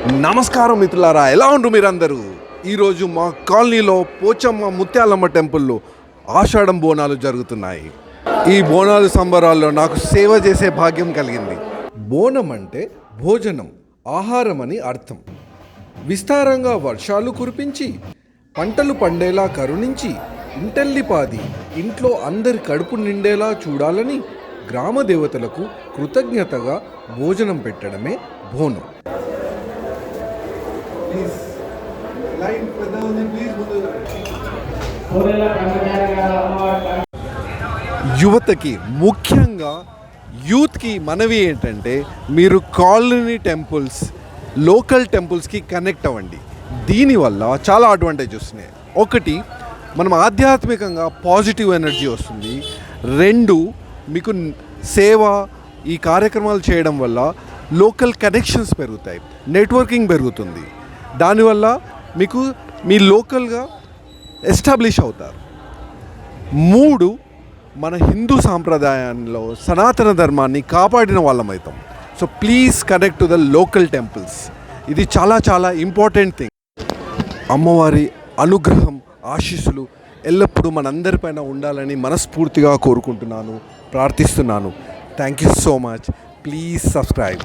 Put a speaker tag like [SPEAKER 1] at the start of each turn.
[SPEAKER 1] నమస్కారం మిత్రులారా, ఎలా ఉండు మీరందరూ. ఈరోజు మా కాలనీలో పోచమ్మ ముత్యాలమ్మ టెంపుల్లో ఆషాఢం బోనాలు జరుగుతున్నాయి. ఈ బోనాలు సంబరాల్లో నాకు సేవ చేసే భాగ్యం కలిగింది. బోనం అంటే భోజనం, ఆహారం అని అర్థం. విస్తారంగా వర్షాలు కురిపించి పంటలు పండేలా కరుణించి ఇంటల్లిపాది ఇంట్లో అందరి కడుపు నిండేలా చూడాలని గ్రామ దేవతలకు కృతజ్ఞతగా భోజనం పెట్టడమే బోనం. యువతకి, ముఖ్యంగా యూత్కి మనవి ఏంటంటే, మీరు కాలనీ టెంపుల్స్, లోకల్ టెంపుల్స్కి కనెక్ట్ అవ్వండి. దీనివల్ల చాలా అడ్వాంటేజ్ వస్తున్నాయి. ఒకటి, మనం ఆధ్యాత్మికంగా పాజిటివ్ ఎనర్జీ వస్తుంది. రెండు, మీకు సేవ, ఈ కార్యక్రమాలు చేయడం వల్ల లోకల్ కనెక్షన్స్ పెరుగుతాయి, నెట్వర్కింగ్ పెరుగుతుంది. దానివల్ల మీకు మీ లోకల్గా ఎస్టాబ్లిష్ అవుతారు. మూడు, మన హిందూ సాంప్రదాయంలో సనాతన ధర్మాన్ని కాపాడిన వాళ్ళం అవుతాం. So please connect to the local temples. ఇది చాలా చాలా ఇంపార్టెంట్ థింగ్. అమ్మవారి అనుగ్రహం, ఆశీస్సులు ఎల్లప్పుడూ మనందరిపైన ఉండాలని మనస్ఫూర్తిగా కోరుకుంటున్నాను, ప్రార్థిస్తున్నాను. Thank you so much. Please subscribe.